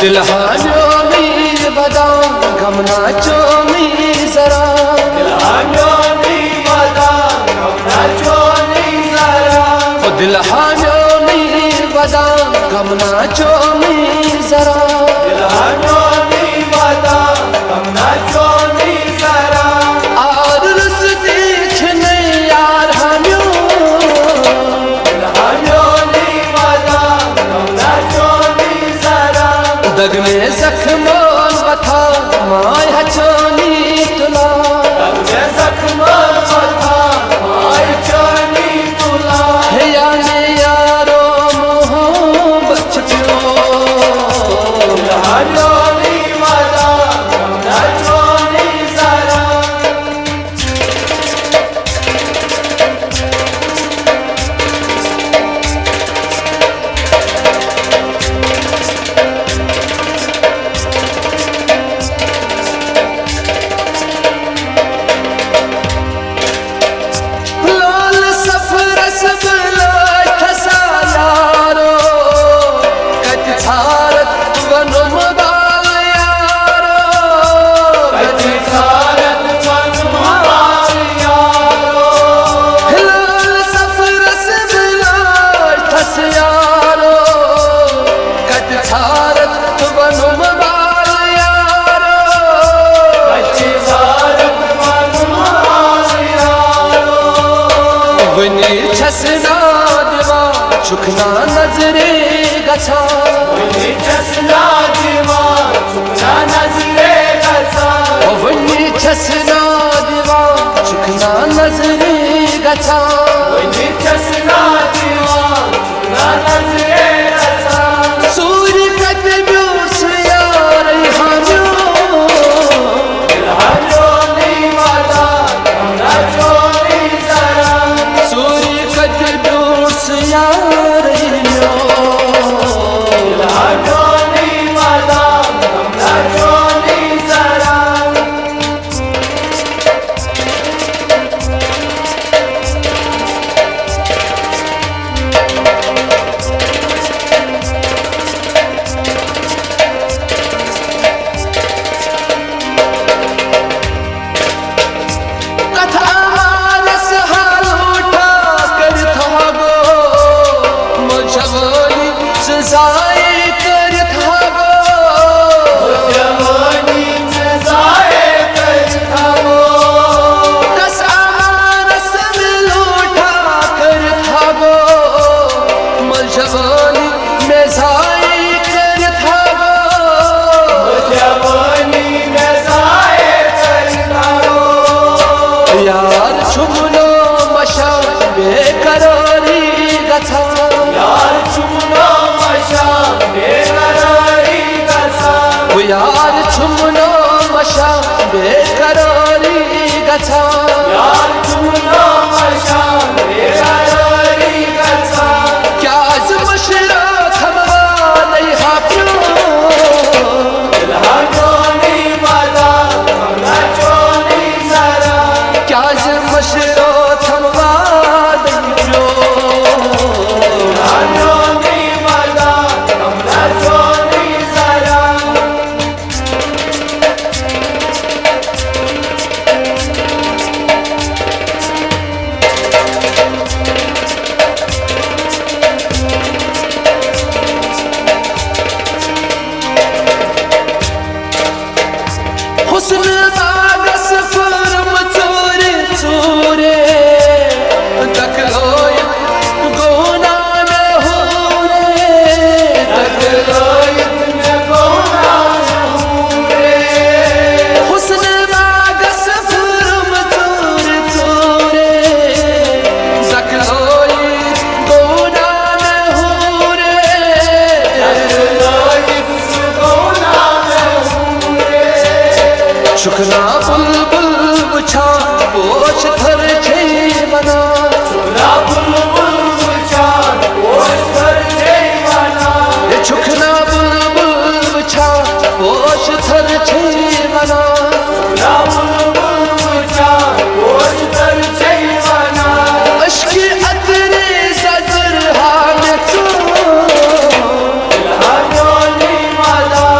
दिलहान्यों में बदाम गमना चोमी जरा दिलहान्यों में बदाम गमना चोमी जरा दिलहान्यों में बदाम गमना चोमी जरा दिलहान्यों में बदाम गमना चोमी जरा और रस देखने यार हान्यों दिलहान्यों में बदाम गमना चोमी जरा दगने जख्मों बथा माय हचोनी तुला दगने जख्मों बथा माय चोनी तुला हे याने यारो मोहब्बत छपियो दिलहान्यों में बदाम गमना चोमी जरा छसना दिवा चुखना नजरे गछा छसना दिवा चुखना नजरे गछा वनी छसना दिवा चुखना नजरे गछा वनी छसना दिवा चुखना नजरे गछा सूर्य कदम्यो से यार हान्यो दिलहान्यों में बदाम गमना चोमी जरा सूर्य यार दिलहान्यों में बदाम गमना चोमी जरा कथा मानस हाल उठा कर थागो मुझवनी सजाए कर थागो मुझवनी सजाए कर थागो कस आमानस में उठा कर थागो मुझवनी में जाए कर थागो मुझवनी में जाए कर थागो यार छुमनो मशा बेकरारी गछा यार छुमनो मशा बेकरारी गछा यार छुमनो मशा बेकरारी गछा यार छुमनो मशा बेकरारी गछा क्या मशरा थमवा नहीं हाप्यो दिलहान्यों में बदाम गमना चोमी जरा क्या मशरा थमवा नहीं दिलहान्यों में बदाम गमना चोमी जरा हुस्न बागस फरम चोरे चोरे तकलोय गोना न हो रे तकलोय गोना न हो रे हुस्न बागस फरम चोरे चोरे तकलोय गोना न हो रे तकलोय गोना न हो रे शुकना बुलबुल बुछा पोछ थर छे बना शुकना बुलबुल बुछा पोछ थर छे बना ये शुकना बुलबुल बुछा पोछ थर छे बना शुकना बुलबुल बुछा पोछ थर छे बना अश्क अतरे सजर हाल चो दिलहान्यों में बदाम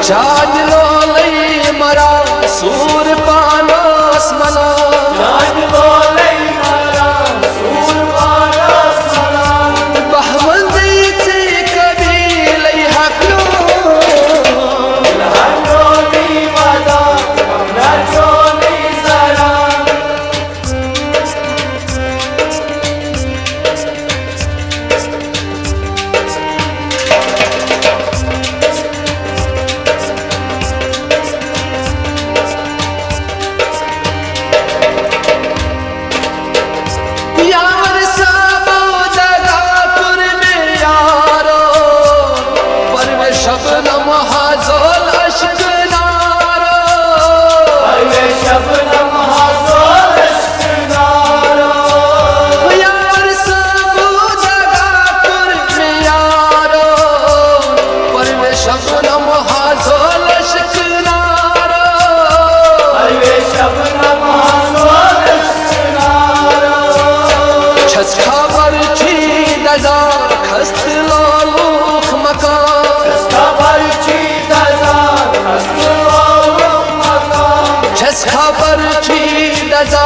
चाँद लो लई मरा सूर पानस मला चाँद लो लई मरा सूर पानस मला बहवंदीचे कबीलई हकलो लहरो नी वादा कमराचो नी जरा यार साबो जगापुर में यारो परवे शबनम हाजोल अश्क नारो परवे शबनम हाजोल अश्क नारो यार साबो जगापुर में यारो परवे शबनम हाजोल अश्क नारो परवे शबनम हाजोल अश्क नारो छस खबर थी दजा खस्त लोलुख मकान खबर छी दजा खस्त लोलुख मकान छस खबर थी दजा